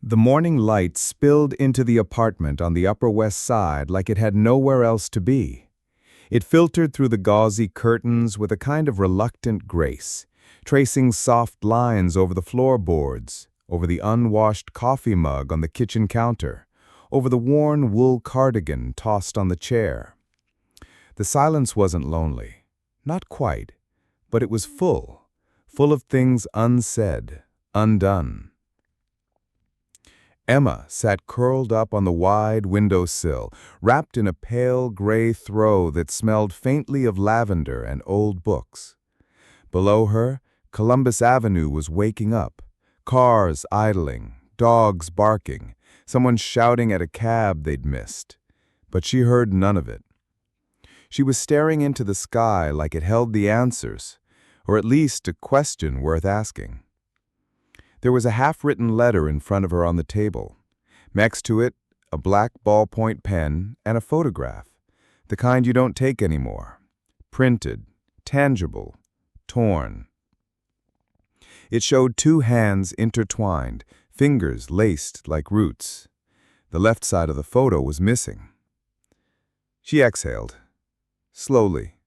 The morning light spilled into the apartment on the Upper West Side like it had nowhere else to be. It filtered through the gauzy curtains with a kind of reluctant grace, tracing soft lines over the floorboards, over the unwashed coffee mug on the kitchen counter, over the worn wool cardigan tossed on the chair. The silence wasn't lonely. Not quite. But it was full of things unsaid, undone. Emma sat curled up on the wide windowsill, wrapped in a pale gray throw that smelled faintly of lavender and old books. Below her, Columbus Avenue was waking up, cars idling, dogs barking, someone shouting at a cab they'd missed. But she heard none of it. She was staring into the sky like it held the answers, or at least a question worth asking. There was a half-written letter in front of her on the table. Next to it, a black ballpoint pen and a photograph, the kind you don't take anymore. Printed, tangible, torn. It showed two hands intertwined, fingers laced like roots. The left side of the photo was missing. She exhaled, slowly,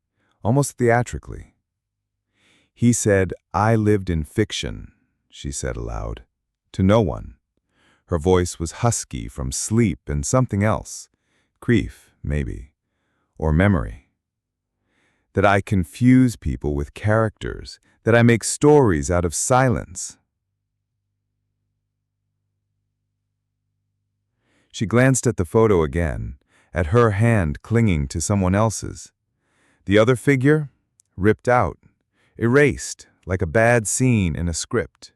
almost theatrically. He said, "I lived in fiction," she said aloud, to no one. Her voice was husky from sleep and something else, grief, maybe, or memory. That I confuse people with characters, that I make stories out of silence. She glanced at the photo again, at her hand clinging to someone else's. The other figure, ripped out, erased like a bad scene in a script.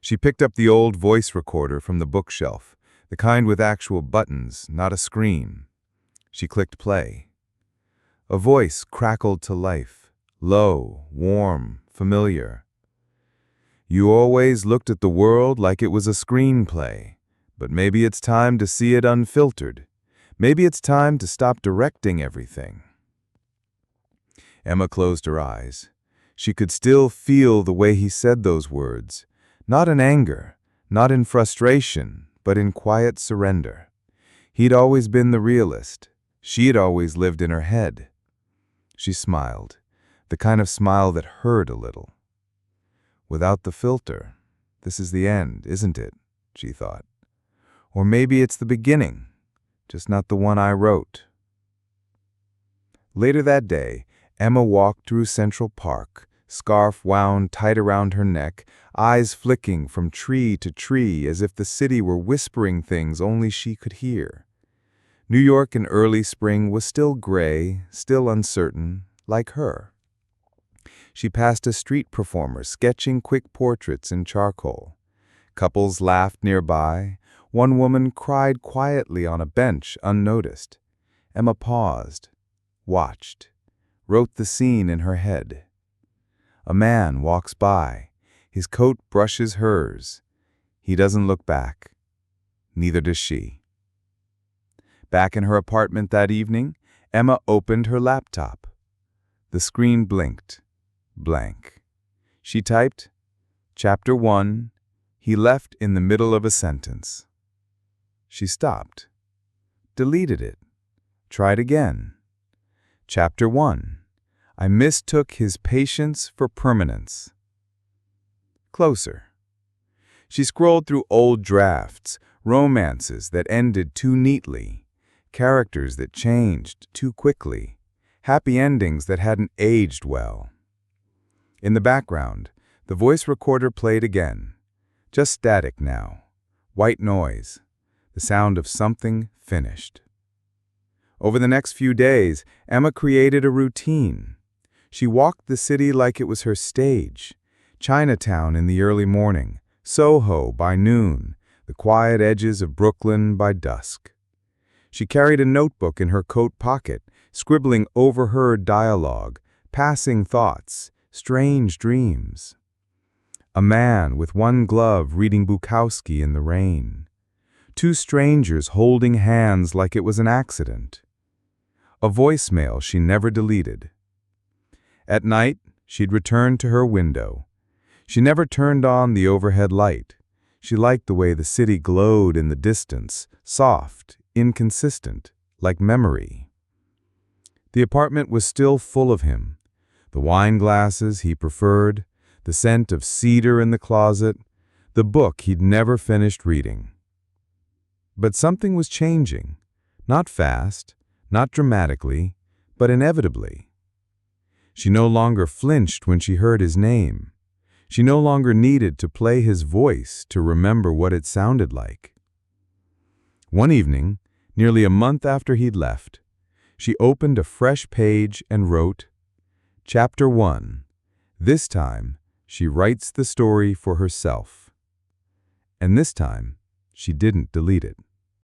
She picked up the old voice recorder from the bookshelf, the kind with actual buttons, not a screen. She clicked play. A voice crackled to life, low, warm, familiar. "You always looked at the world like it was a screenplay, but maybe it's time to see it unfiltered. Maybe it's time to stop directing everything." Emma closed her eyes. She could still feel the way he said those words. Not in anger, not in frustration, but in quiet surrender. He'd always been the realist. She'd always lived in her head. She smiled, the kind of smile that hurt a little. Without the filter, this is the end, isn't it? She thought. Or maybe it's the beginning, just not the one I wrote. Later that day, Emma walked through Central Park, scarf wound tight around her neck, eyes flicking from tree to tree as if the city were whispering things only she could hear. New York in early spring was still gray, still uncertain, like her. She passed a street performer sketching quick portraits in charcoal. Couples laughed nearby. One woman cried quietly on a bench unnoticed. Emma paused, watched, wrote the scene in her head. A man walks by. His coat brushes hers. He doesn't look back. Neither does she. Back in her apartment that evening, Emma opened her laptop. The screen blinked. Blank. She typed, "Chapter 1, he left in the middle of a sentence." She stopped. Deleted it. Tried again. Chapter 1. I mistook his patience for permanence. Closer. She scrolled through old drafts, romances that ended too neatly, characters that changed too quickly, happy endings that hadn't aged well. In the background, the voice recorder played again. Just static now. White noise. The sound of something finished. Over the next few days, Emma created a routine. She walked the city like it was her stage. Chinatown in the early morning, Soho by noon, the quiet edges of Brooklyn by dusk. She carried a notebook in her coat pocket, scribbling overheard dialogue, passing thoughts, strange dreams. A man with one glove reading Bukowski in the rain. Two strangers holding hands like it was an accident. A voicemail she never deleted. At night, she'd return to her window. She never turned on the overhead light. She liked the way the city glowed in the distance, soft, inconsistent, like memory. The apartment was still full of him. The wine glasses he preferred, the scent of cedar in the closet, the book he'd never finished reading. But something was changing, not fast, not dramatically, but inevitably. She no longer flinched when she heard his name. She no longer needed to play his voice to remember what it sounded like. One evening, nearly a month after he'd left, she opened a fresh page and wrote, Chapter 1. This time, she writes the story for herself. And this time, she didn't delete it.